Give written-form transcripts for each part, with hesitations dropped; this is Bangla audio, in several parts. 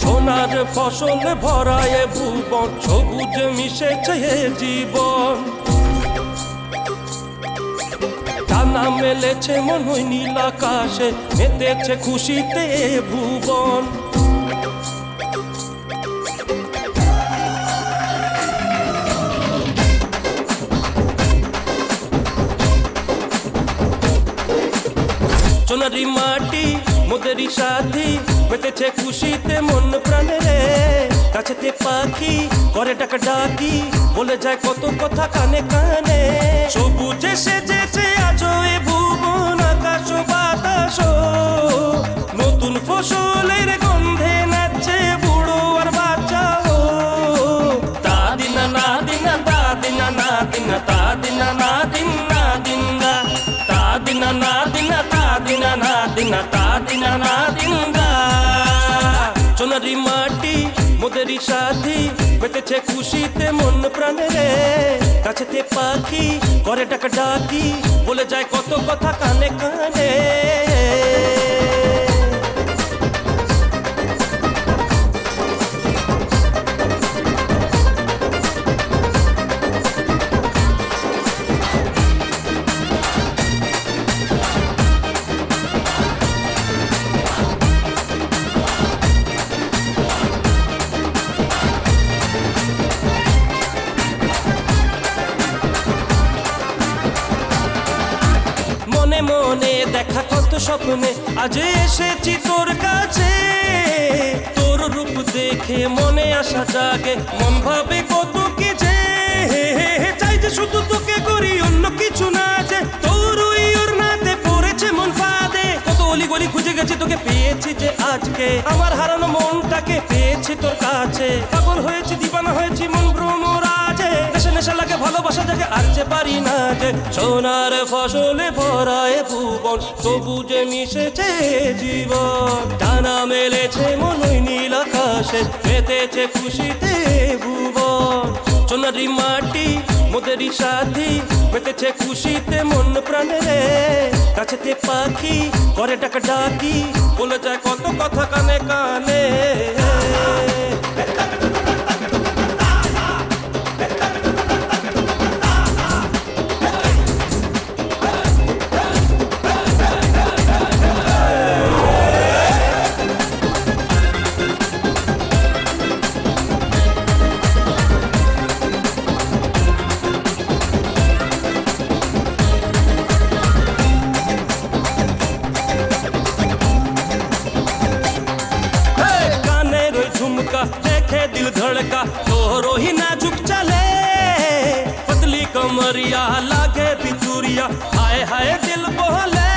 সোনার ফসল ভরায় ভুবন, সবুজ মিশেছে জীবন। ডানা মেলেছে মনে নীল আকাশে, মেতেছে খুশিতে ভুবন। সোনারি মাটি মোদেরই সাথী, মেতেছে খুশিতে মন প্রাণে রে। কাছেতে পাখি করে ডাকা ডাকি, বলে যায় কত কথা কানে কানে। সবুজে সেজেছে আজও এ ভুবন, আকাশ বাতাস নতুন ফসলের গন্ধে নাচছে বুড়ো আর বাচ্চা। তা দিনা না দিনা, তা দিনা না দিনা, তা দিনা না দিনা দিনা, তা দিনা না দিনা, তা দিনা না দিনা, তা দিনা না দিনা। সোনারি মাটি মোদেরই সাথী, মেতেছে খুশিতে মন প্রাণে রে। কাছেতে পাখি করে ডাকা ডাকি, বলে যায় কত কথা কানে কানে। মনে মনে দেখা কত স্বপ্নে, আজ এসেছি তোর কাছে। তোর রূপ দেখে মনে আশা জাগে, মন ভাবে কত কি যে। চাই যে শুধু তোকে করি, অন্য কিছু না যে। তোর ওর নাতে পড়েছে মন ফাঁদে, কত অলি গলি খুঁজে গেছি তোকে পেয়েছি যে আজকে। আমার হারানো মনটাকে পেয়েছি তোর কাছে, পাগল হয়েছি দিবানা হয়েছি মন ভ্রমরাজে। নেশা নেশা লাগে ভালোবাসা জাগে আর যে পারি না যে। সোনার ফসলে ভরায় ভুবন, সবুজে মিশেছে জীবন। ডানা মেলেছে মনই নীল আকাশে, মেতেছে খুশিতে ভুবন। সোনারি মাটি মোদেরই সাথী, মেতেছে খুশিতে মন প্রাণে রে। কাছেতে পাখি করে ডাকা ডাকি, বলে যায় কত কথা কানে কানে। देखे दिल धड़का तोरो ही नाजुक चले, पतली कमरिया लागे बिचुरिया, हाय हाय दिल बोले।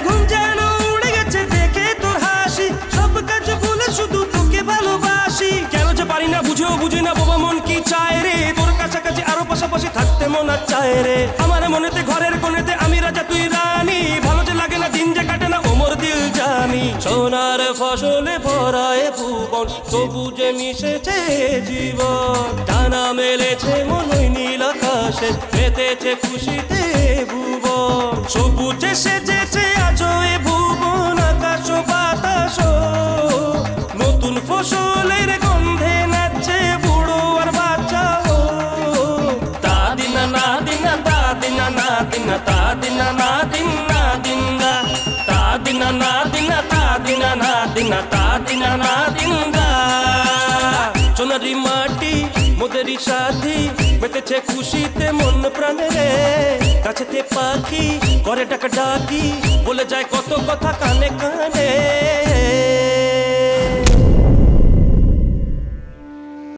घुम जानो उड़े गेছে দেখে তোর হাসি, সব কাজ ভুলে শুধু তোকে ভালোবাসি। কেন যে পারি না বুঝেও বুঝি না বাবা মন কি চায় রে। তোর কাছাকাছি আরো পাশাপাশি থাকতে মন চায় রে। আমার মনেতে ঘরের কোণেতে আমি রাজা তুই রানী, ভালো যে লাগে না দিন যে কাটে না ওমর দিল জানি। সোনার ফসলে ভরায় ভুবন, সবুজে মিশেছে জীবন। ডানা মেলেছে মনই নীল আকাশে, মেতেছে খুশিতে ভুবন। সবুজে সেজেছে আজও এ ভুবন, আকাশ বাতাস নতুন ফসলের গন্ধে নাচছে বুড়ো আর বাচ্চা। তা দিনা না দিনা, তা দিনা না দিনা, তা দিনা না দিনা দিনা, তা দিনা না দিনা, তা দিনা না দিনা, তা দিনা না দিনা। সোনারি মাটি মোদেরই সাথী, মেতেছে খুশিতে মন প্রাণে রে। কাছেতে পাখি করে ডাকা ডাকি, বলে যায় কত কথা কানে কানে।